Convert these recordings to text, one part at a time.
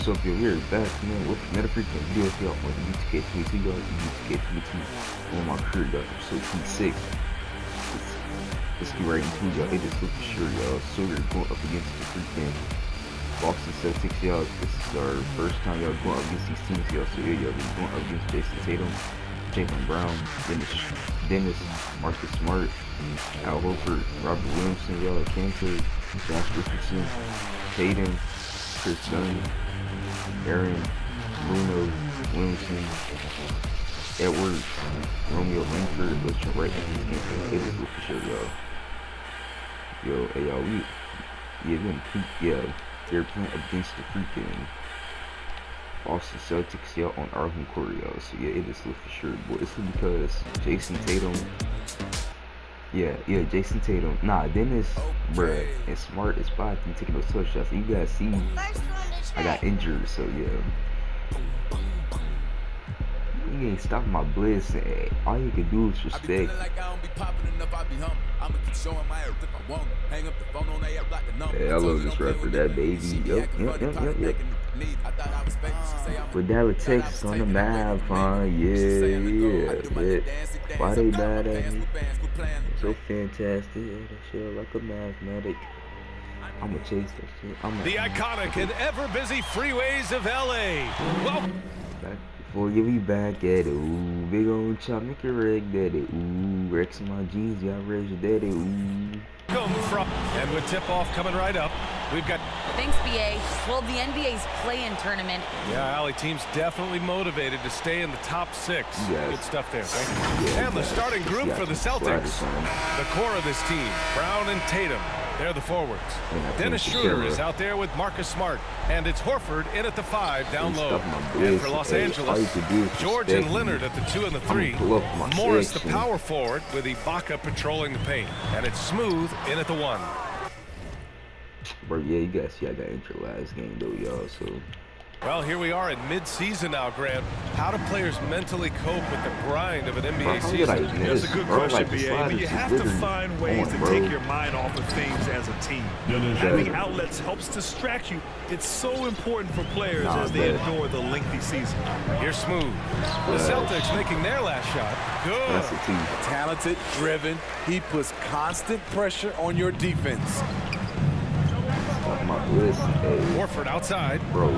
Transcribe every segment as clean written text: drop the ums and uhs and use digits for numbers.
So if you're here back, man, with another freaking video for y'all on the UTK 22, y'all, UTK 22 on my career, y'all, so 26. Let's get right into it, y'all. It is looking sure, y'all. So we're going up against the freaking Boston Celtics, y'all. This is our first time, y'all, going up against these teams, y'all. So yeah, y'all, we're going up against Jason Tatum, Jaylen Brown, Dennis, Marcus Smart, Al Horford, Robert Williamson, y'all, Cantor, Josh Richardson, Tatum, Chris Dunn, Aaron, Bruno, Williamson, Edwards, Romeo Langford, let's jump right into this game. It is looking sure, y'all. Yo, hey, y'all, they're playing against the freaking Boston Celtics, y'all, on our home court, y'all. So yeah, it is looking sure, boy. It's because Jason Tatum, Jason Tatum, Dennis, bruh, and Smart is probably taking those touch shots. You guys see, I got injured, so yeah. You ain't stopping my bliss, and all you can do is respect. Yeah, I love this rapper, that baby. Yep. With Dallas, Texas on the map, huh? Yeah. Why they bad at me? So fantastic. Yeah, that shit like a mathematic. I'ma chase that shit. The iconic and ever-busy freeways of LA. Well, before you be back at it, ooh, big old chop, make it rig daddy, ooh, Rex in my jeans, y'all raise your daddy, ooh. And with tip-off coming right up, we've got... Thanks, BA. Well, the NBA's play-in tournament. Yeah, Allie, team's definitely motivated to stay in the top 6. Yes. Good stuff there. And the starting group for the Celtics. The core of this team, Brown and Tatum. They're the forwards. Dennis Schroeder is out there with Marcus Smart. And it's Horford in at the 5 down low. And for Los Angeles, George and Leonard at the 2 and the 3. Morris the power forward with Ibaka patrolling the paint. And it's Smooth in at the 1. Bro, yeah, you guys see I got injured last game though, y'all, so... Well, here we are in mid-season now, Grant. How do players mentally cope with the grind of an NBA season? That's a good question, BA, but you have to find ways to take your mind off of things as a team. Having outlets helps distract you. It's so important for players as they endure the lengthy season. Here's Smooth. The Celtics making their last shot. Good. Talented, driven. He puts constant pressure on your defense. Horford outside. Bro.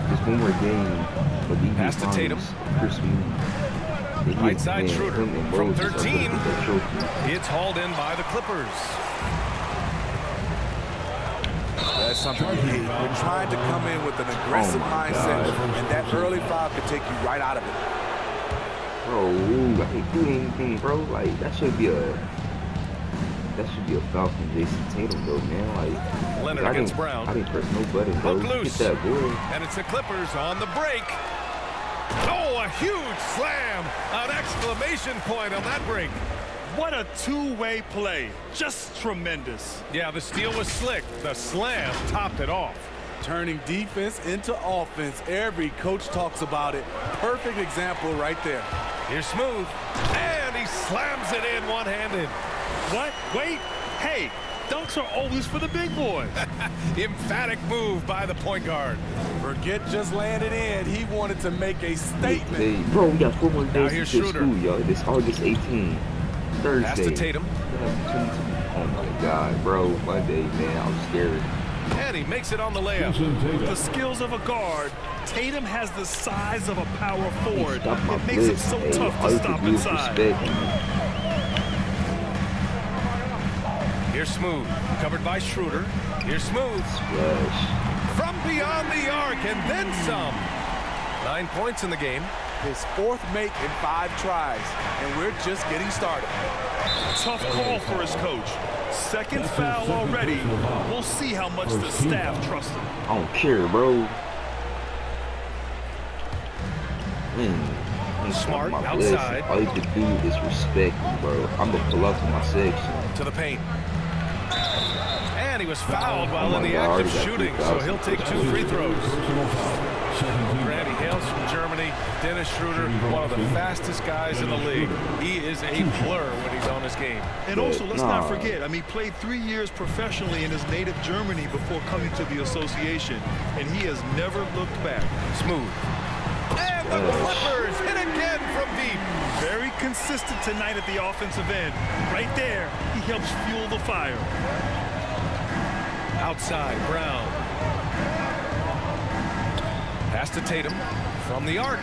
Just one more game. Pass to Tatum. Right side Schroeder from 13. It's hauled in by the Clippers. That's something you hate. You're trying to come in with an aggressive mindset, and that early foul could take you right out of it. Bro, I can't do anything, bro. Like, that should be a foul from Jason Tatum, though, man. Like, Leonard against Brown. I didn't press no button, bro. Loose. Get that boy. And it's the Clippers on the break. Oh, a huge slam. An exclamation point on that break. What a two-way play. Just tremendous. Yeah, the steal was slick. The slam topped it off. Turning defense into offense. Every coach talks about it. Perfect example right there. Here's Smooth. And he slams it in one-handed. What? Wait. Hey, dunks are always for the big boys. Emphatic move by the point guard. Forget just landed in. He wanted to make a statement. Hey, bro, we got 4 more days here's to school, y'all. It's August 18th. Thursday. Pass to Tatum. Oh my God, bro. Monday, man. I'm scared. And he makes it on the layup. With the skills of a guard, Tatum has the size of a power forward. It makes it so tough to stop inside. Here's Smooth, covered by Schroeder. Here's Smooth. From beyond the arc, and then some. 9 points in the game. His 4th make in 5 tries, and we're just getting started. Tough call for his coach. Second foul already. We'll see how much the staff trusts him. I don't care, bro. Smart outside. All you can do is respect me, bro. I'm gonna pull up in my section. To the paint. And he was fouled while in the act of shooting, so he'll take 2 free throws. Grant, he hails comes from Germany. Dennis Schroeder, one of the fastest guys in the league. He is a blur when he's on his game. And also, let's not forget, I mean, he played 3 years professionally in his native Germany before coming to the association, and he has never looked back. Smooth. And the Clippers hit again from deep. Very consistent tonight at the offensive end. Right there, he helps fuel the fire. Outside, Brown. Pass to Tatum from the arc.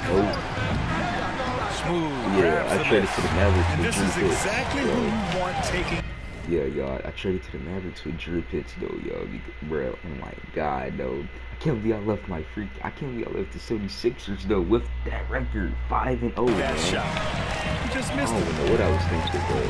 Smooth. Yeah, I traded to the Mavericks. And this is exactly who you want taking. Yeah, y'all, I traded to the Mavericks with Drew Pitts, though, yo. Bro, oh my God, though. I can't believe I left I can't believe I left the 76ers, though, with that record, 5-0, That man. shot. You just missed I don't even know what I was thinking, but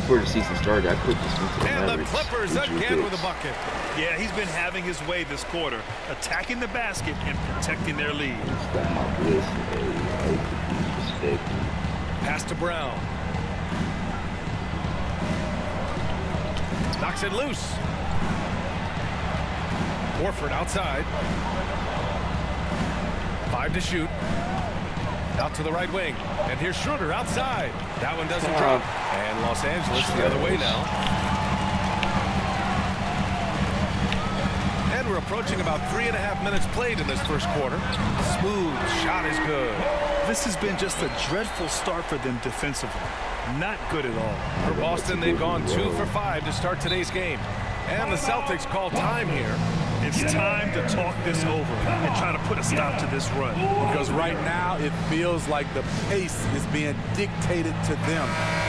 before the season started, I put this into the Mavericks. And the Clippers again with a bucket. Yeah, he's been having his way this quarter, attacking the basket and protecting their lead. Got my list, respect. Pass to Brown. Knocks it loose. Horford outside. 5 to shoot. Out to the right wing. And here's Schroeder outside. That one doesn't drop. And Los Angeles the other way now. And we're approaching about 3.5 minutes played in this first quarter. Smooth shot is good. This has been just a dreadful start for them defensively. Not good at all. For Boston, they've gone 2 for 5 to start today's game. And the Celtics call time here. It's time to talk this over and try to put a stop to this run. Because right now it feels like the pace is being dictated to them.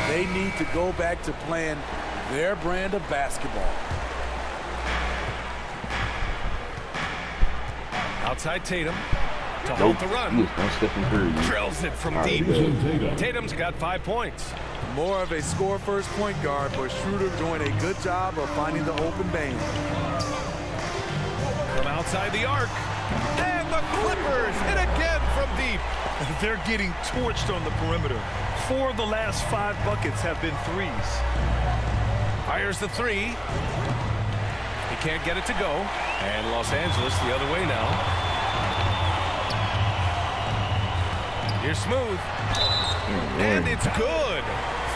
They need to go back to playing their brand of basketball. Outside Tatum to hold the run. Drills it from deep. Tatum's got 5 points. More of a score-first point guard, but Schroeder doing a good job of finding the open vein. From outside the arc. And the Clippers hit again from deep. They're getting torched on the perimeter. 4 of the last 5 buckets have been threes. Fires the 3. He can't get it to go. And Los Angeles the other way now. Here's Smooth. And it's good.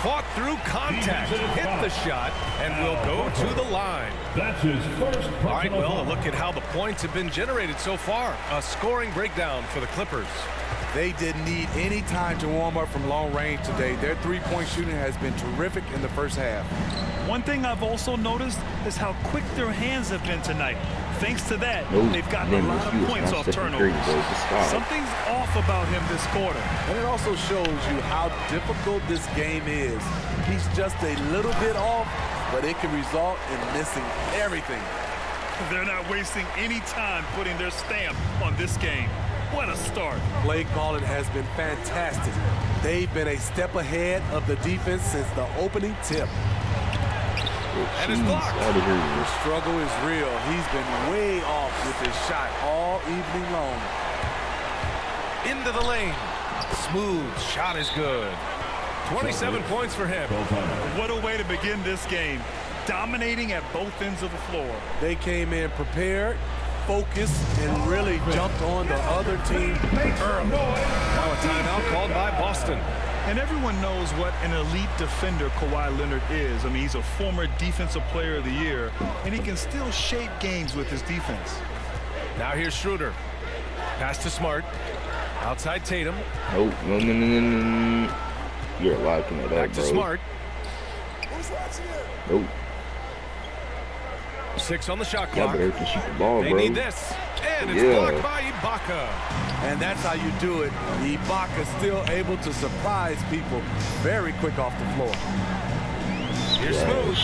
Fought through contact, hit the shot, and will go to the line. That's his first. All right, well, a look at how the points have been generated so far. A scoring breakdown for the Clippers. They didn't need any time to warm up from long range today. Their three-point shooting has been terrific in the first half. One thing I've also noticed is how quick their hands have been tonight. Thanks to that, they've gotten a lot of points off turnovers. Something's off about him this quarter. And it also shows you how difficult this game is. He's just a little bit off, but it can result in missing everything. They're not wasting any time putting their stamp on this game. What a start. Play calling has been fantastic. They've been a step ahead of the defense since the opening tip. And his block. The struggle is real. He's been way off with his shot all evening long. Into the lane. Smooth shot is good. 27 points for him. What a way to begin this game. Dominating at both ends of the floor. They came in prepared, focused, and really jumped on the other team early. Now a timeout called by Boston. And everyone knows what an elite defender Kawhi Leonard is. I mean, he's a former Defensive Player of the Year, and he can still shape games with his defense. Now here's Schroeder. Pass to Smart. Outside Tatum. Oh, no. You're locking it up, bro. Back to Smart. Nope. 6 on the shot Yeah, clock. but they can shoot the ball, They bro. need this. And it's blocked by Ibaka. And that's how you do it. Ibaka still able to surprise people very quick off the floor. Here's Smooth.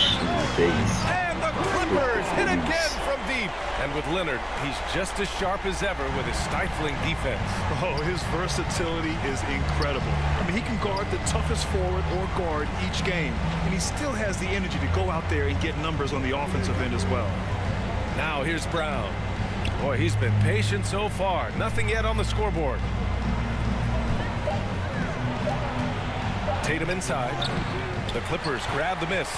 Face. And the Clippers hit again from deep. And with Leonard, he's just as sharp as ever with his stifling defense. Oh, his versatility is incredible. I mean, he can guard the toughest forward or guard each game, and he still has the energy to go out there and get numbers on the offensive end as well. Now here's Brown. Boy, he's been patient so far. Nothing yet on the scoreboard. Tatum inside. The Clippers grab the miss.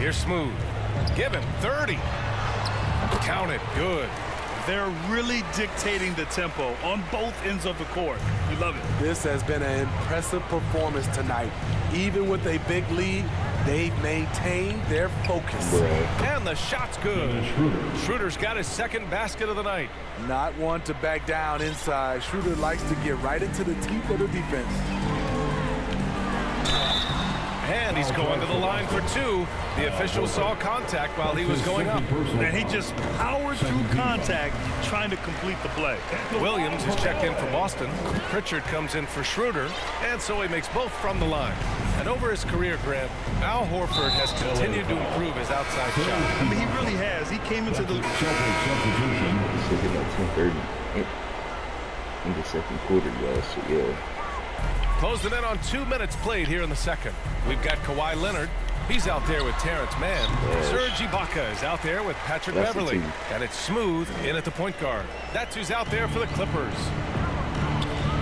Here's Smooth. Give him 30. Count it. Good. They're really dictating the tempo on both ends of the court. You love it. This has been an impressive performance tonight. Even with a big lead, they've maintained their focus. And the shot's good. Schroeder's got his second basket of the night. Not one to back down inside. Schroeder likes to get right into the teeth of the defense. And he's going to the line for two. The official saw contact while he was going up. And he just powered through contact trying to complete the play. Williams is checked in for Boston. Pritchard comes in for Schroeder. And so he makes both from the line. And over his career, Grant, Al Horford has continued to improve his outside shot. I mean, he really has. He came into the... Second at 10:30 in the second quarter, y'all. So, yeah. Closing in on 2 minutes played here in the second. We've got Kawhi Leonard. He's out there with Terrence Mann. Serge Ibaka is out there with Patrick Beverley. And it's Smooth in at the point guard. That's who's out there for the Clippers.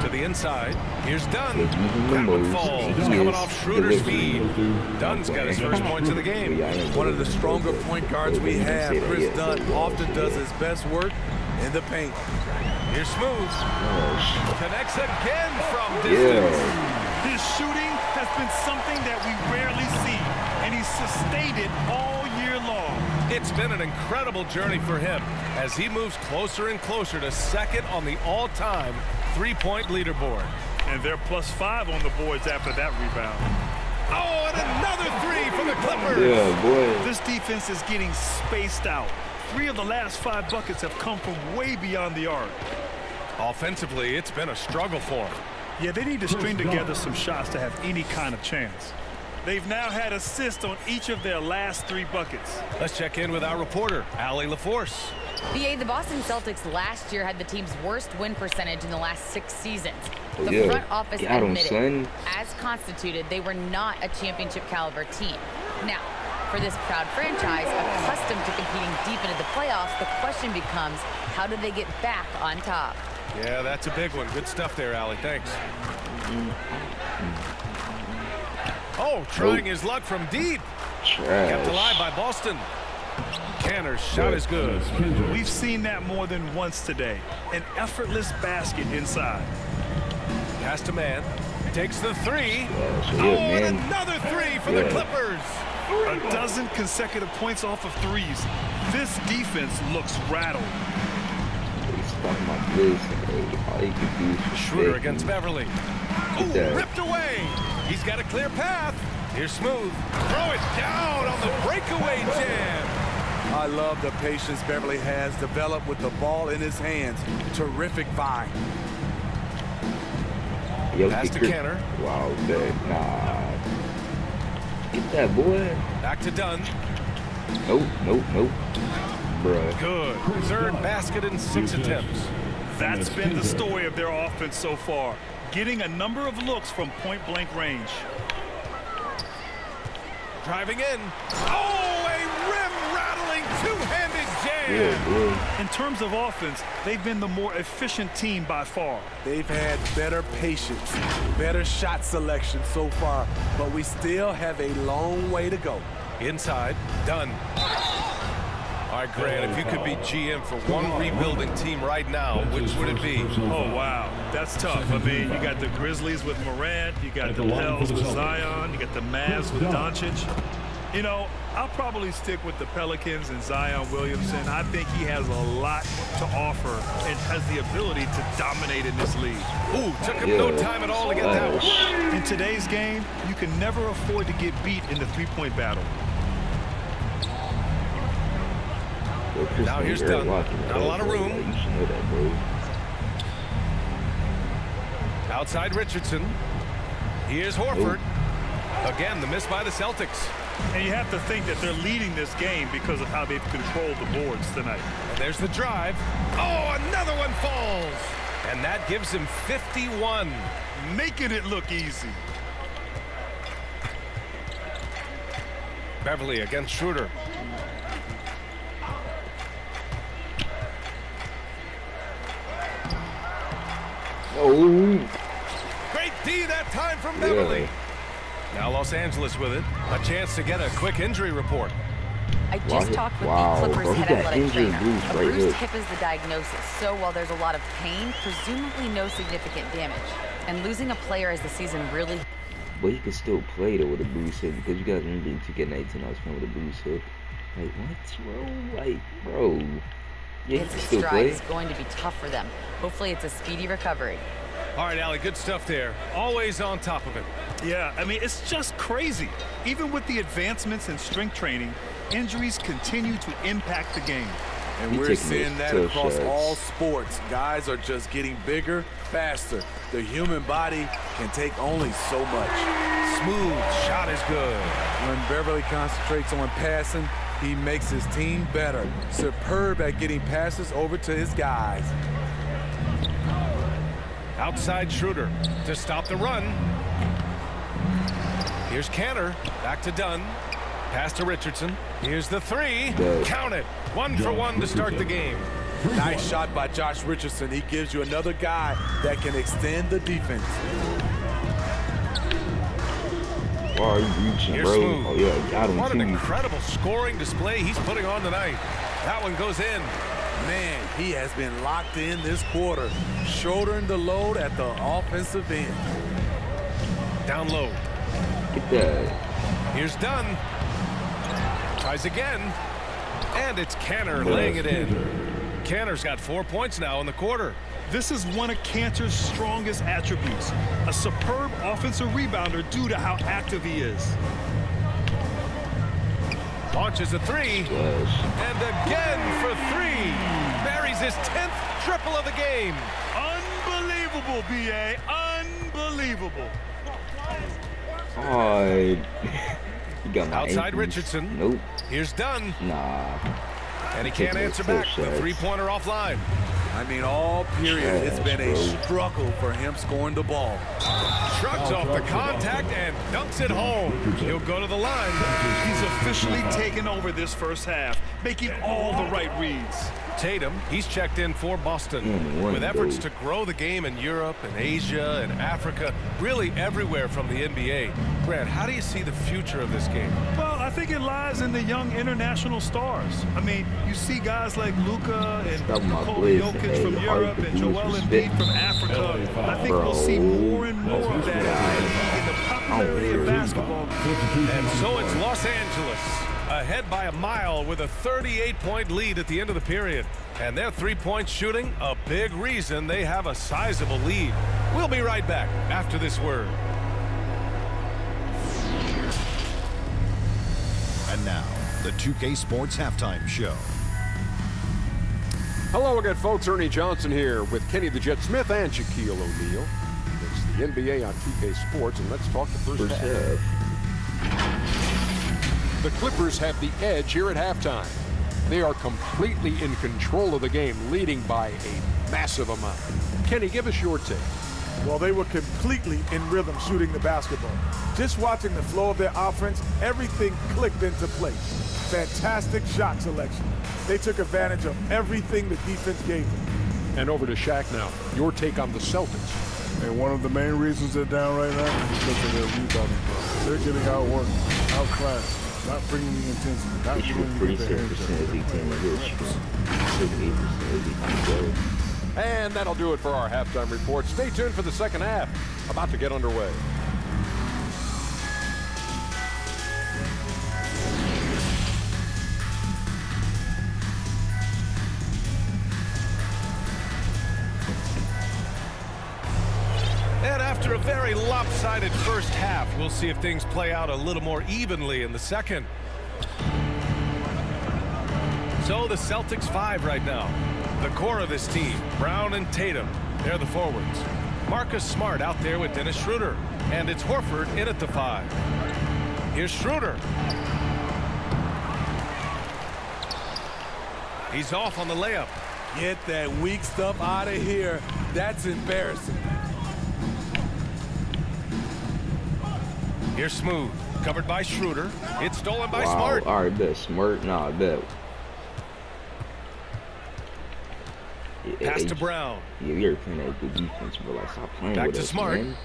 To the inside. Here's Dunn. That one falls. Coming off Schroeder's feed. Dunn's got his first points of the game. One of the stronger point guards we have, Chris Dunn, often does his best work in the paint. Here's Smooth. Connects again from distance. His shooting has been something that we rarely see, and he's sustained it all year long. It's been an incredible journey for him as he moves closer and closer to second on the all-time three-point leaderboard. And they're +5 on the boards after that rebound. Oh, and another three for the Clippers. Yeah, boy. This defense is getting spaced out. 3 of the last 5 buckets have come from way beyond the arc. Offensively, it's been a struggle for him. Yeah, they need to string together some shots to have any kind of chance. They've now had assists on each of their last 3 buckets. Let's check in with our reporter, Allie LaForce. BA, the Boston Celtics last year had the team's worst win percentage in the last 6 seasons. The front office admitted, as constituted, they were not a championship caliber team. Now, for this proud franchise, accustomed to competing deep into the playoffs, the question becomes, how do they get back on top? Yeah, that's a big one. Good stuff there, Allie. Thanks. Oh, trying his luck from deep. Kept alive by Boston. Kanter's shot is good. We've seen that more than once today. An effortless basket inside. Pass to Mann. Takes the three. And another three for the Clippers. A dozen consecutive points off of threes. This defense looks rattled. Schroeder against Beverley. Ooh, ripped away. He's got a clear path. Here's Smooth. Throw it down on the breakaway jam. I love the patience Beverley has developed with the ball in his hands. Terrific find. Pass to Kanter. Wow, nah. Get that, boy. Back to Dunn. Nope. Bruh. Good. Third basket in 6 attempts. That's been the story of their offense so far. Getting a number of looks from point-blank range. Driving in. Oh, a rim-rattling two-handed jam. In terms of offense, they've been the more efficient team by far. They've had better patience, better shot selection so far, but we still have a long way to go. Inside, Dunn. All right, Grant, if you could be GM for one rebuilding team right now, which would it be? Oh, wow. That's tough. I mean, you got the Grizzlies with Morant, you got the Pels with Zion, you got the Mavs with Doncic. You know, I'll probably stick with the Pelicans and Zion Williamson. I think he has a lot to offer and has the ability to dominate in this league. Ooh, took him no time at all to get that one. In today's game, you can never afford to get beat in the three-point battle. Now here's Dunn. Not a lot of room. You should know that, bro. Outside Richardson. Here's Horford. Again, the miss by the Celtics. And you have to think that they're leading this game because of how they've controlled the boards tonight. And there's the drive. Oh, another one falls. And that gives him 51. Making it look easy. Beverley against Schroeder. Oh. Great D that time from Beverley. Now Los Angeles with it. A chance to get a quick injury report. I just talked with the Clippers head athletic trainer. A bruised hip is the diagnosis, so while there's a lot of pain, presumably no significant damage. And losing a player as the season really... But he could still play, though, with a bruised hip, because you guys remember in 2K19 I was playing with a bruised hip. Like, what, bro? Like, bro. Yeah, he can still play. It's going to be tough for them. Hopefully it's a speedy recovery. All right, Allie, good stuff there. Always on top of it. Yeah, I mean, it's just crazy. Even with the advancements in strength training, injuries continue to impact the game. And we're seeing that across all sports. Guys are just getting bigger, faster. The human body can take only so much. Smooth shot is good. When Beverly concentrates on passing, he makes his team better. Superb at getting passes over to his guys. Outside Schroeder to stop the run. Here's Cantor. Back to Dunn. Pass to Richardson. Here's the three. Count it. 1 for 1 to start the game. Nice shot by Josh Richardson. He gives you another guy that can extend the defense. Why are you reaching, Here's bro? Smooth. Oh, yeah, got him, what too. an incredible scoring display he's putting on tonight. That one goes in. Man, he has been locked in this quarter, shouldering the load at the offensive end. Down low. Get that. Here's Dunn. Tries again. And it's Cantor laying it in. Cantor's got 4 points now in the quarter. This is one of Cantor's strongest attributes. A superb offensive rebounder due to how active he is. Launches a three. And again for three. Buries his 10th triple of the game. Unbelievable, B.A. Unbelievable. Oh, you got my outside ankles. Richardson. Nope. Here's Dunn. Nah. And he can't answer back. The three-pointer offline. I mean, all period, it's been a struggle for him scoring the ball. Shrugs off the contact and dunks it home. He'll go to the line. He's officially taken over this first half, making all the right reads. Tatum, he's checked in for Boston. With efforts to grow the game in Europe and Asia and Africa, really everywhere from the NBA. Grant, how do you see the future of this game? Well, I think it lies in the young international stars. I mean, you see guys like Luka and Nikola Jokic from Europe and Joel Embiid from Africa. I think we'll see more and more of that in the popularity of basketball. And so it's Los Angeles, ahead by a mile with a 38-point lead at the end of the period. And their three-point shooting, a big reason they have a sizable lead. We'll be right back after this word. And now, the 2K Sports Halftime Show. Hello again, folks. Ernie Johnson here with Kenny the Jet Smith and Shaquille O'Neal. It's the NBA on 2K Sports, and let's talk the first half. The Clippers have the edge here at halftime. They are completely in control of the game, leading by a massive amount. Kenny, give us your take. Well, they were completely in rhythm shooting the basketball. Just watching the flow of their offense, everything clicked into place. Fantastic shot selection. They took advantage of everything the defense gave them. And over to Shaq now. Your take on the Celtics. And one of the main reasons they're down right now is because of their rebounding problem. They're getting outworked, outclassed, not bringing the intensity, not They shoot bringing the 47% as they can. 78% And that'll do it for our halftime report. Stay tuned for the second half. About to get underway. And after a very lopsided first half, we'll see if things play out a little more evenly in the second. So the Celtics 5 right now. The core of this team, Brown and Tatum, they're the forwards. Marcus Smart out there with Dennis Schroeder. And it's Horford in at the 5. Here's Schroeder. He's off on the layup. Get that weak stuff out of here. That's embarrassing. Here's Smooth, covered by Schroeder. It's stolen by Smart. All right, bet. Smart. Nah, I bet. Pass to Brown. Yeah, you're playing that good defense, bro. Like, stop playing Back with to us, Smart. man.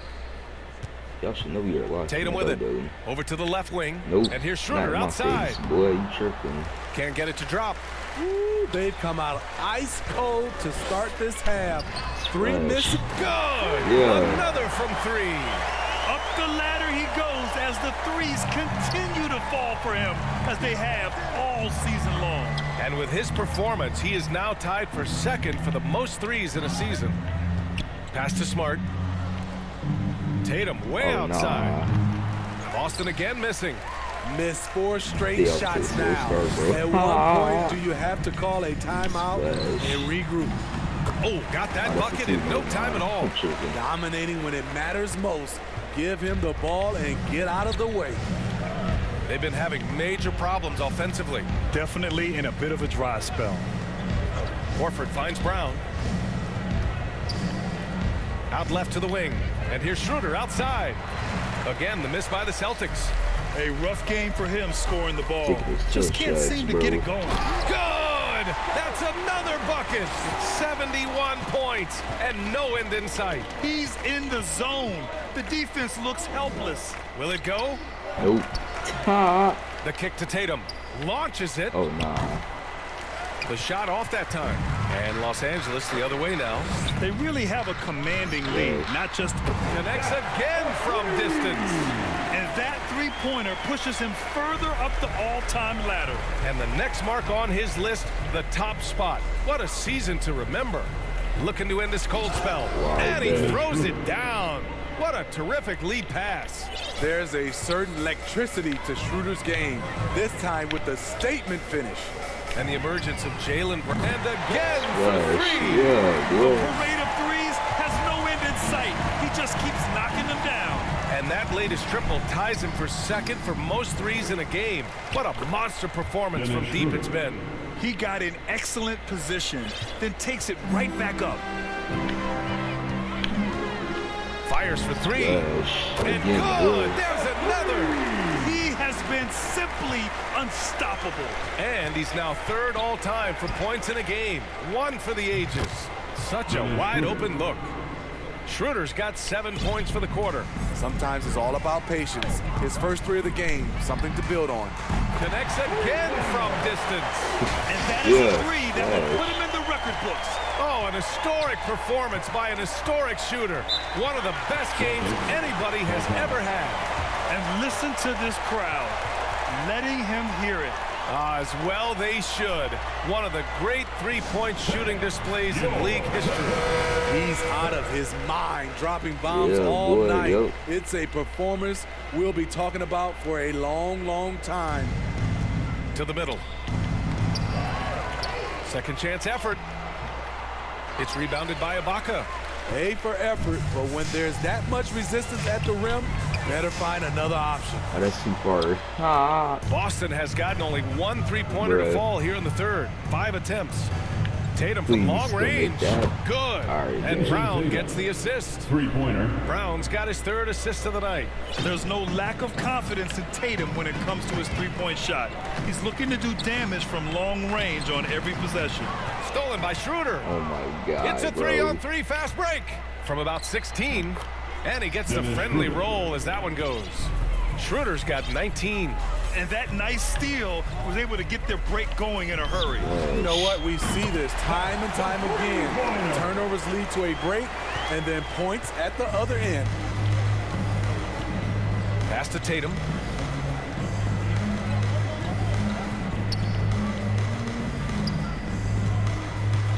Y'all should know we are lost. Tatum with it. Over to the left wing. Nope. And here's Schroeder outside. Face, boy, you tripping. Can't get it to drop. Ooh, they've come out ice cold to start this half. Three missed. Good. Yeah. Another from three. Up the ladder he goes as the threes continue to fall for him as they have all season long. And with his performance, he is now tied for second for the most threes in a season. Pass to Smart. Tatum way outside. Nah. Boston again missing. Missed 4 straight shots now. At what point do you have to call a timeout and regroup? Oh, got that bucket in no time at all. Dominating when it matters most. Give him the ball and get out of the way. They've been having major problems offensively. Definitely in a bit of a dry spell. Horford finds Brown. Out left to the wing. And here's Schroeder outside. Again, the miss by the Celtics. A rough game for him scoring the ball. Just can't seem to get it going. Good! That's another bucket. 71 points and no end in sight. He's in the zone. The defense looks helpless. Will it go? Nope. The kick to Tatum. Launches it. Oh, nah. The shot off that time. And Los Angeles the other way now. They really have a commanding lead, not just... Connects again from distance. And that three-pointer pushes him further up the all-time ladder. And the next mark on his list, the top spot. What a season to remember. Looking to end this cold spell. And he throws it down. What a terrific lead pass. There's a certain electricity to Schroeder's game, this time with a statement finish. And the emergence of Jalen Brown. And again for three. Yeah, the parade of threes has no end in sight. He just keeps knocking them down. And that latest triple ties him for second for most threes in a game. What a monster performance from deep it's been. He got in excellent position, then takes it right back up. Fires for three. And good. There's another. He has been simply unstoppable. And he's now third all-time for points in a game. One for the ages. Such a wide-open look. Schroeder's got 7 points for the quarter. Sometimes it's all about patience. His first three of the game, something to build on. Connects again from distance. And that is a three that will put him in the record books. Oh, an historic performance by an historic shooter. One of the best games anybody has ever had. And listen to this crowd, letting him hear it. As well they should. One of the great three-point shooting displays in league history. He's out of his mind, dropping bombs all night. It's a performance we'll be talking about for a long, long time. To the middle. Second chance effort. It's rebounded by Ibaka. A for effort, but when there's that much resistance at the rim, better find another option. Oh, that's too far. Boston has gotten only one three-pointer to fall here in the third. 5 attempts. Tatum from long range. Good. And Brown gets the assist. Three-pointer. Brown's got his third assist of the night. There's no lack of confidence in Tatum when it comes to his three-point shot. He's looking to do damage from long range on every possession. Stolen by Schroeder. Oh, my God. It's a 3-on-3 fast break from about 16. And he gets the friendly roll as that one goes. Schroeder's got 19. And that nice steal was able to get their break going in a hurry. You know what? We see this time and time again. Turnovers lead to a break and then points at the other end. Pass to Tatum.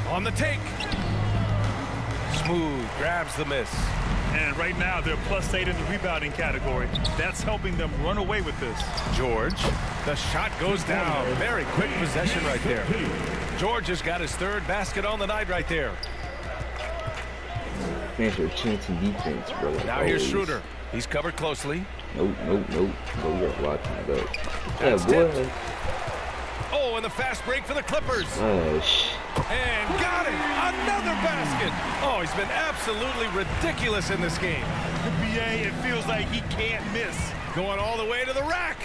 On the take. Smooth grabs the miss. And right now, they're +8 in the rebounding category. That's helping them run away with this. George, the shot goes down. Very quick possession right there. George has got his third basket on the night right there. Man, for a chance in defense, bro. Now here's Schroeder. He's covered closely. Nope. Go get a lot of that. That's tipped. Oh, and the fast break for the Clippers. And got it. Another basket. Oh, he's been absolutely ridiculous in this game. NBA, it feels like he can't miss. Going all the way to the rack.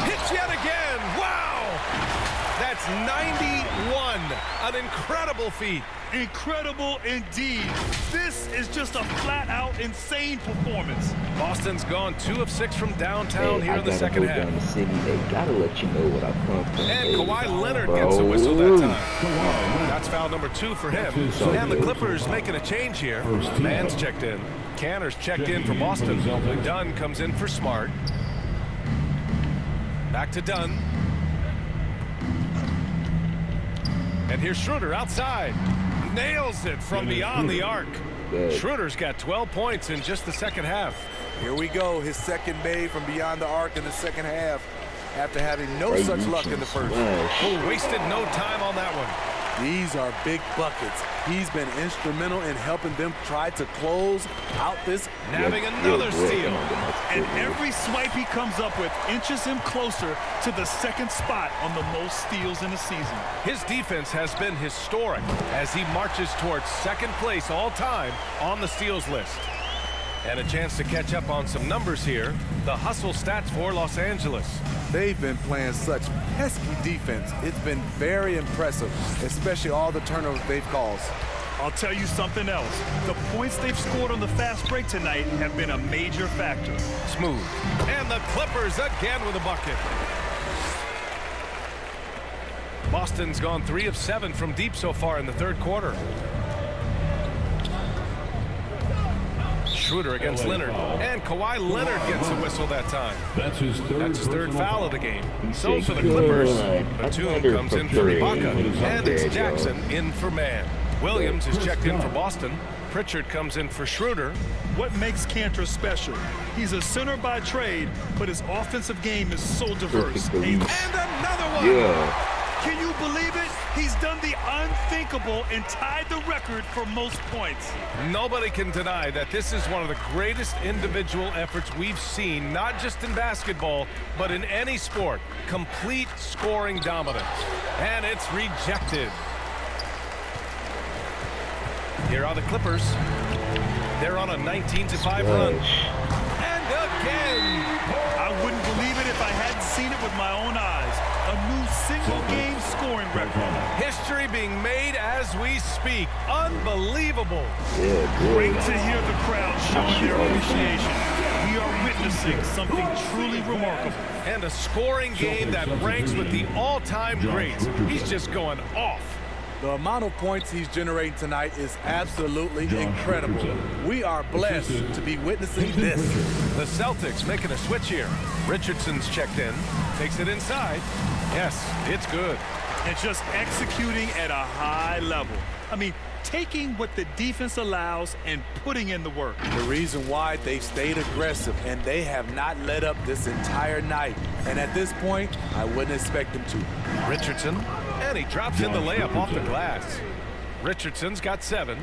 Hits yet again. Wow. That's 91. An incredible feat. Incredible indeed. This is just a flat-out insane performance. Boston's gone 2 of 6 from downtown here in the second half. Down the city. They gotta let you know what I come from. And Kawhi Leonard gets a whistle that time. That's foul number 2 for him. And the Clippers making a change here. Mann's checked in. Canner's checked in for Boston. Dunn comes in for Smart. Back to Dunn. And here's Schroeder outside. Nails it from beyond the arc. Schroeder's got 12 points in just the second half. Here we go. His second made from beyond the arc in the second half after having no such luck in the first. Oh, wasted no time on that one. These are big buckets. He's been instrumental in helping them try to close out this. Nabbing another steal. And every swipe he comes up with inches him closer to the second spot on the most steals in the season. His defense has been historic as he marches towards second place all time on the steals list. And a chance to catch up on some numbers here. The hustle stats for Los Angeles. They've been playing such pesky defense. It's been very impressive, especially all the turnovers they've caused. I'll tell you something else. The points they've scored on the fast break tonight have been a major factor. Smooth. And the Clippers again with a bucket. Boston's gone 3 of 7 from deep so far in the third quarter. Schroeder against Leonard, and Kawhi Leonard gets a whistle that time. That's his third foul of the game. So for the Clippers, Batum comes in for Ibaka, and it's Jackson in for Mann. Williams is checked in for Boston. Pritchard comes in for Schroeder. What makes Cantor special? He's a center by trade, but his offensive game is so diverse. And another one! Yeah. Can you believe it? He's done the unthinkable and tied the record for most points. Nobody can deny that this is one of the greatest individual efforts we've seen, not just in basketball, but in any sport. Complete scoring dominance. And it's rejected. Here are the Clippers. They're on a 19-5 run. And again! I wouldn't believe it if I hadn't seen it with my own eyes. A new single-game scoring record. History being made as we speak. Unbelievable. Yeah, great to hear the crowd showing their appreciation. We are witnessing something truly remarkable. And a scoring game that ranks with the all-time greats. He's just going off. The amount of points he's generating tonight is absolutely incredible. We are blessed to be witnessing this. The Celtics making a switch here. Richardson's checked in. Takes it inside. Yes, it's good. And just executing at a high level. I mean, taking what the defense allows and putting in the work. The reason why they've stayed aggressive and they have not let up this entire night. And at this point, I wouldn't expect them to. Richardson, and he drops in the layup off the glass. Richardson's got 7.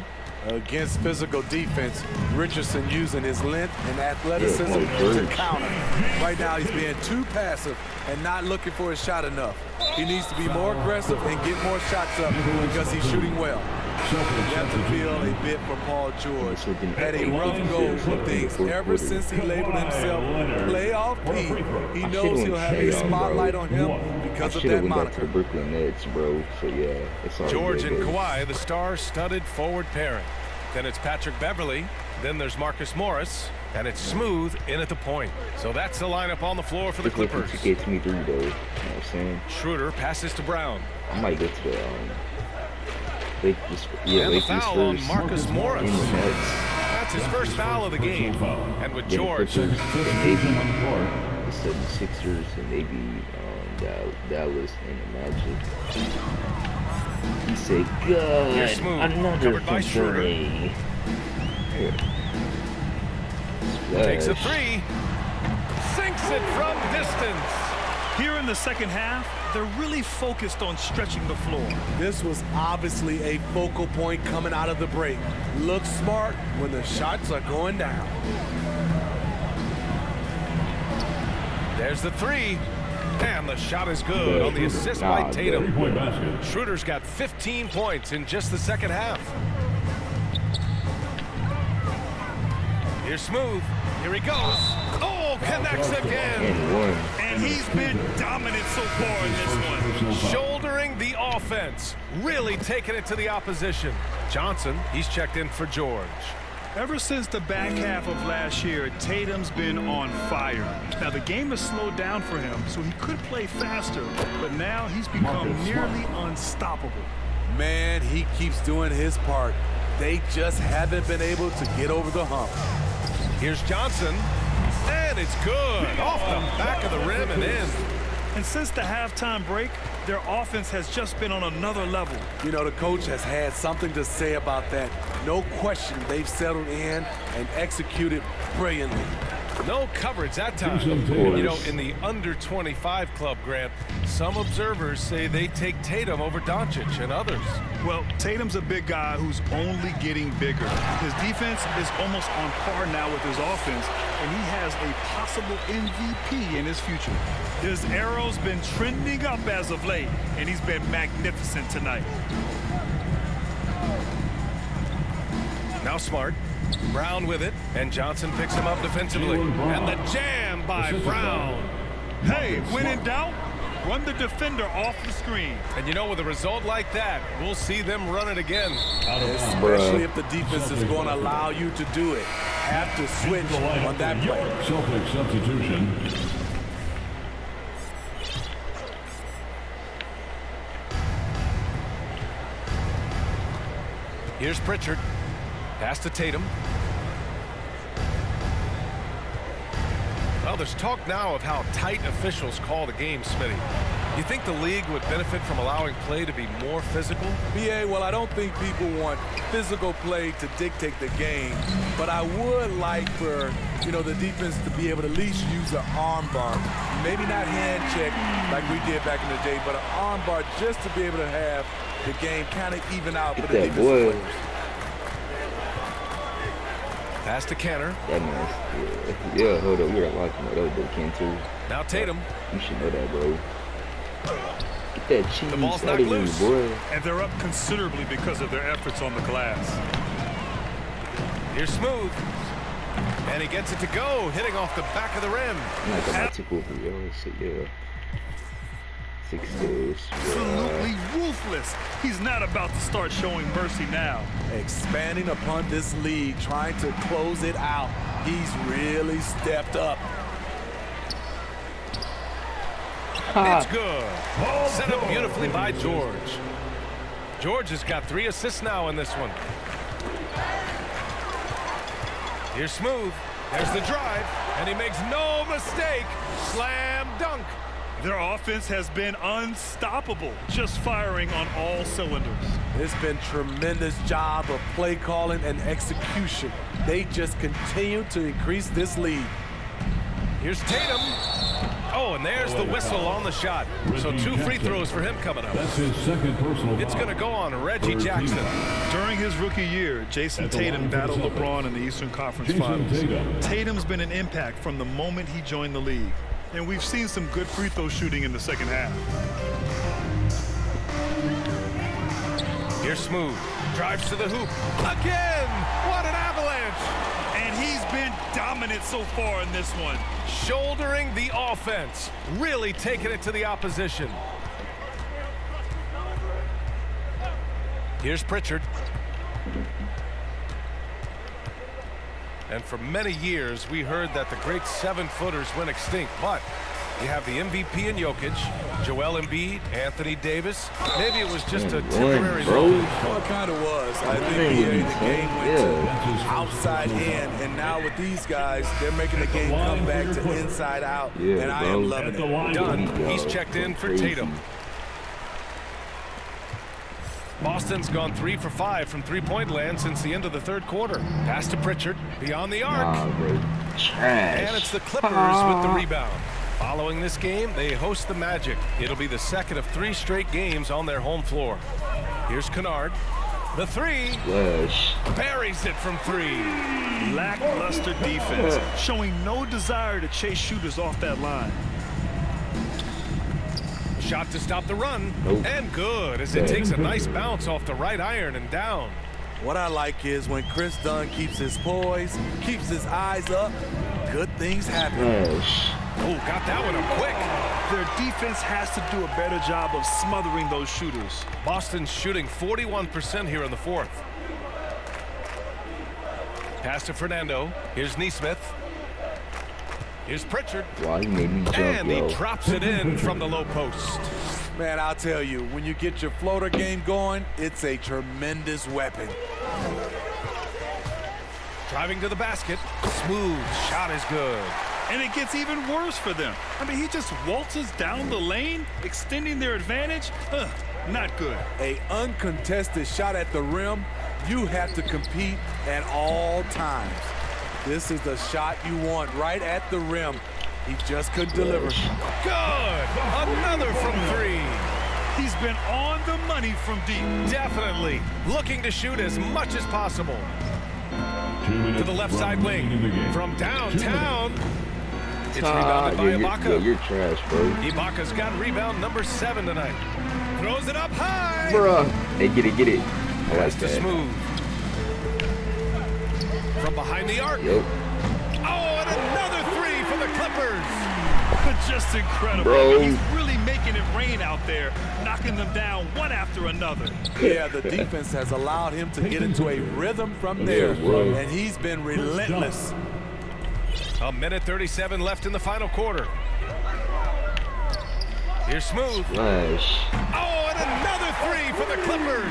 Against physical defense, Richardson using his length and athleticism to counter. Right now, he's being too passive and not looking for his shot enough. He needs to be more aggressive and get more shots up because he's shooting well. You have to feel a bit for Paul George. Had a rough go of things ever since he labeled himself Playoff P. He knows he'll have a spotlight on him because of that moniker. Brooklyn Nets, bro. So yeah, it's all George and Kawhi, the star-studded forward pairing. Then it's Patrick Beverly. Then there's Marcus Morris. And it's Smooth in at the point. So that's the lineup on the floor for the Clippers. He gets me 3 though. You know what I'm saying? Schroeder passes to Brown. I might get to the and the foul on Marcus Morris. That's his first foul of the game. And with George. Maybe the 76ers and maybe Dallas and the Magic. He said, good. Smooth. Another by Schroeder. Takes a 3. Sinks it from distance. Here in the second half, they're really focused on stretching the floor. This was obviously a focal point coming out of the break. Look smart when the shots are going down. There's the 3. And the shot is good on the assist by Tatum. Schroeder's got 15 points in just the second half. Here's Smooth. Here he goes. Oh, connects again. And And he's been dominant so far in this one. Shouldering the offense. Really taking it to the opposition. Johnson, he's checked in for George. Ever since the back half of last year, Tatum's been on fire. Now, the game has slowed down for him, so he could play faster, but now he's become nearly unstoppable. Man, he keeps doing his part. They just haven't been able to get over the hump. Here's Johnson, and it's good. Off the back of the rim and in. And since the halftime break, their offense has just been on another level. You know, the coach has had something to say about that. No question, they've settled in and executed brilliantly. No coverage that time. You know, in the under 25 club, Grant, some observers say they take Tatum over Doncic and others. Well, Tatum's a big guy who's only getting bigger. His defense is almost on par now with his offense, and he has a possible MVP in his future. His arrow's been trending up as of late, and he's been magnificent tonight. Now Smart. Brown with it, and Johnson picks him up defensively. And the jam by Brown. Hey, when in doubt, run the defender off the screen. And you know, with a result like that, we'll see them run it again. Especially if the defense is going to allow you to do it. Have to switch on that play. Celtics substitution. Here's Pritchard. Pass to Tatum. Well, there's talk now of how tight officials call the game, Smitty. You think the league would benefit from allowing play to be more physical? BA, well, I don't think people want physical play to dictate the game, but I would like for, you know, the defense to be able to at least use an arm bar. Maybe not hand check like we did back in the day, but an arm bar just to be able to have the game kind of even out for the defensive players. Pass to Kenner. That nice. Yeah, hold up. We're watching that over Ken too. Now Tatum. You should know that, bro. Get that cheese The ball's out not of here, loose. boy. And they're up considerably because of their efforts on the glass. Here's Smooth. And he gets it to go, hitting off the back of the rim. Like a bicycle for y'all. Yeah. 6 goals. Absolutely ruthless. He's not about to start showing mercy now. Expanding upon this lead, trying to close it out. He's really stepped up. It's good. Set up beautifully by George. George has got 3 assists now in this one. Here's Smooth. There's the drive, and he makes no mistake. Slam dunk. Their offense has been unstoppable, just firing on all cylinders. It's been tremendous job of play calling and execution. They just continue to increase this lead. Here's Tatum. Oh, and there's the whistle on the shot. So 2 free throws for him coming up. That's his second personal It's going to go on Reggie Jackson. During his rookie year, Jason Tatum battled LeBron in the Eastern Conference Finals. Tatum's been an impact from the moment he joined the league. And we've seen some good free throw shooting in the second half. Here's Smooth. Drives to the hoop. Again! What an avalanche! And he's been dominant so far in this one. Shouldering the offense. Really taking it to the opposition. Here's Pritchard. And for many years, we heard that the great 7-footers went extinct. But you have the MVP in Jokic, Joel Embiid, Anthony Davis. Maybe it was just a temporary bro. Well, it kind of was. I think the game went to outside in, and now with these guys, they're making the game come back to inside out, and I am loving it. Dunn, he's checked in for Tatum. Boston's gone 3 for 5 from three-point land since the end of the third quarter. Pass to Pritchard, beyond the arc. And it's the Clippers with the rebound. Following this game, they host the Magic. It'll be the second of 3 straight games on their home floor. Here's Kennard. The 3. Buries it from 3. Lackluster defense, showing no desire to chase shooters off that line. Shot to stop the run, and good as it takes a nice bounce off the right iron and down. What I like is when Chris Dunn keeps his poise, keeps his eyes up, good things happen. Oh, got that one up quick. Their defense has to do a better job of smothering those shooters. Boston's shooting 41% here in the fourth. Pass to Fernando. Here's Neesmith. Here's Pritchard. Wow, he made me jump, and yo. he drops it in from the low post. Man, I'll tell you, when you get your floater game going, it's a tremendous weapon. Driving to the basket. Smooth shot is good. And it gets even worse for them. I mean, he just waltzes down the lane, extending their advantage. Not good. A uncontested shot at the rim, you have to compete at all times. This is the shot you want right at the rim. He just couldn't deliver. Good. Another from three. He's been on the money from deep. Definitely looking to shoot as much as possible. 2 minutes To the left side wing. in the game. From downtown. It's Ah, rebounded by Ibaka. you're trash, bro. Ibaka's got rebound number 7 tonight. Throws it up high. Bruh. Hey, get it. I like Pass to that. Smooth. From behind the arc. Yep. Oh, and another three for the Clippers. Just incredible. Bro. He's really making it rain out there, knocking them down one after another. Yeah, the defense has allowed him to get into a rhythm from there, and he's been relentless. A minute 37 left in the final quarter. Here's Smooth. Flash. Oh, and another three for the Clippers.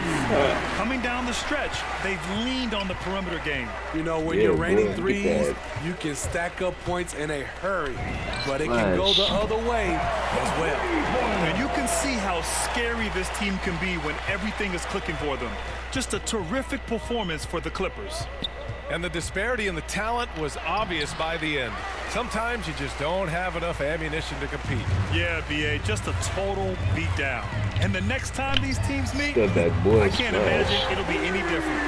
Coming down the stretch, they've leaned on the perimeter game. You know, when Yeah, you're raining boy, threes, get that. you can stack up points in a hurry, but it can go the other way as well. And you can see how scary this team can be when everything is clicking for them. Just a terrific performance for the Clippers. And the disparity in the talent was obvious by the end. Sometimes you just don't have enough ammunition to compete. Yeah, BA, just a total beatdown. And the next time these teams meet, Step back, boy. I can't imagine it'll be any different.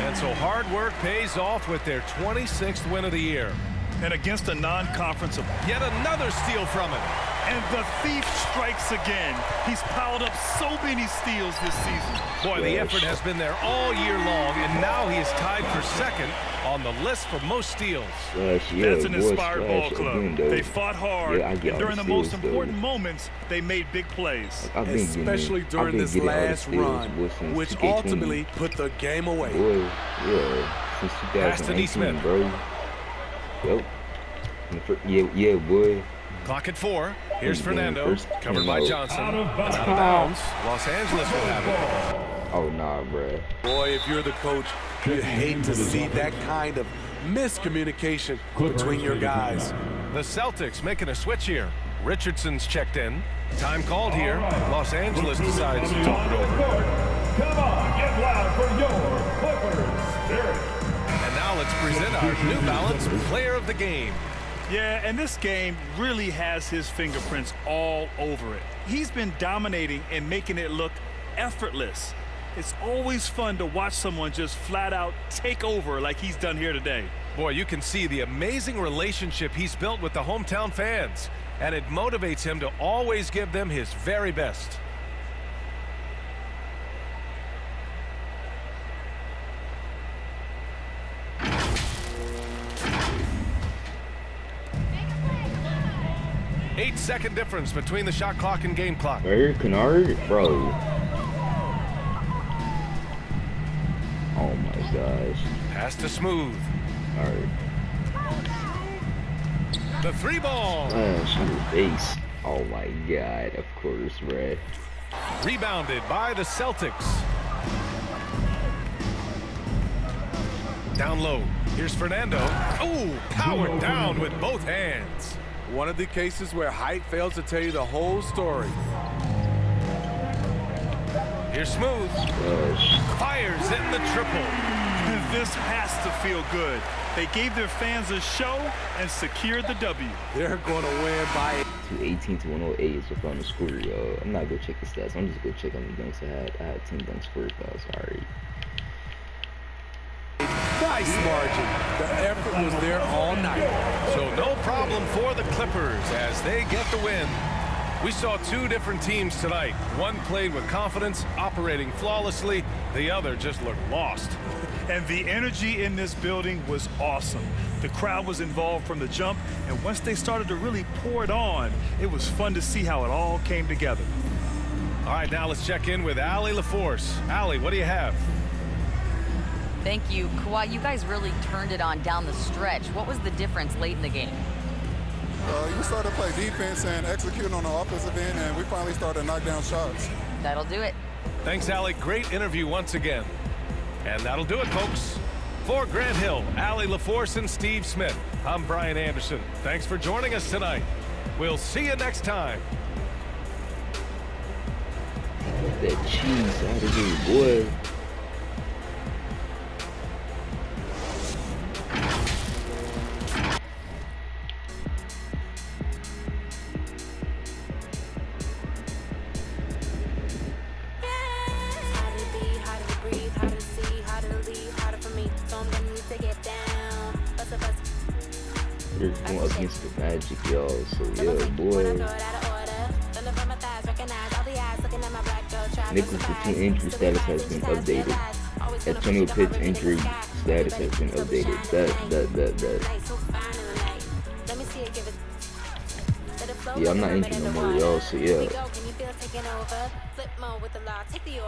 And so hard work pays off with their 26th win of the year. And against a non-conference opponent. Yet another steal from him. And the thief strikes again. He's piled up so many steals this season. Boy, the effort has been there all year long, and now he is tied for second on the list for most steals. Flash, yeah, That's an boy, inspired ball Flash club. again, though. They fought hard, Yeah, I get and during all the the most steals, important though. moments, they made big plays. I've been Especially I've during been this getting all the last steals, run, boy, since which 2K20. ultimately put the game away. Boy, yeah, since Pass to 2018, Neesmith. bro. Yep. Yeah, boy. Clock at 4. Here's Game Fernando. first Covered by came out. Johnson. Out of And bounds. out of bounds. Los Angeles will have it. Oh, nah, bruh. Boy, if you're the coach, you hate to see that kind of miscommunication between your guys. The Celtics making a switch here. Richardson's checked in. Time called here. Los Angeles decides to talk it over. Come on, get loud for your Clippers Spirit. And now let's present our New Balance Player of the Game. Yeah, and this game really has his fingerprints all over it. He's been dominating and making it look effortless. It's always fun to watch someone just flat out take over like he's done here today. Boy, you can see the amazing relationship he's built with the hometown fans, and it motivates him to always give them his very best. Eight-second difference between the shot clock and game clock. Right here, Kennard, bro. Oh my gosh. Pass to Smooth. All right. The three ball. Flash in your face. Oh my god. Of course, bruh. Rebounded by the Celtics. Down low. Here's Fernando. Oh, powered down with both hands. One of the cases where height fails to tell you the whole story. Here's Smooth. Flash. Fires in the triple. This has to feel good. They gave their fans a show and secured the W. They're going to win by 218 to 108 is the final score, yo. I'm not gonna check the stats. I'm just gonna check on the dunks I had. I had 10 dunks first, though. Sorry. nice margin. The effort was there all night. So no problem for the Clippers as they get the win. We saw two different teams tonight. One played with confidence, operating flawlessly. The other just looked lost. And the energy in this building was awesome. The crowd was involved from the jump, and once they started to really pour it on, it was fun to see how it all came together. All right, now let's check in with Allie LaForce. Allie, what do you have? Thank you. Kawhi, you guys really turned it on down the stretch. What was the difference late in the game? You started to play defense and execute on the offensive end, and we finally started to knock down shots. That'll do it. Thanks, Allie. Great interview once again. And that'll do it, folks. For Grant Hill, Allie LaForce, and Steve Smith, I'm Brian Anderson. Thanks for joining us tonight. We'll see you next time. Get that cheese out of here, boy. They're going against the Magic, y'all. So yeah, boy. Nicholas Batum injury status has been updated. Antonio Pitt's injury status has been updated. Yeah, I'm not injured no more, y'all. So yeah.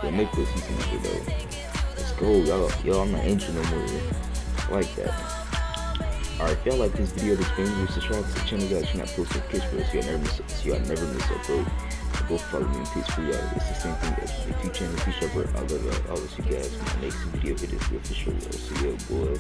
Yeah, Nicholas, he's injured though. Let's go, y'all. Yo, I'm not injured no more. I like that. Alright, if y'all like this video, this video, subscribe to the channel, guys. Should not post notifications for us so y'all never miss a upload. Go follow me and peace for y'all. It's the same thing as the YouTube channel. Peace, I love y'all. I'll see you guys in my next video. It is real for sure. So yeah, boy.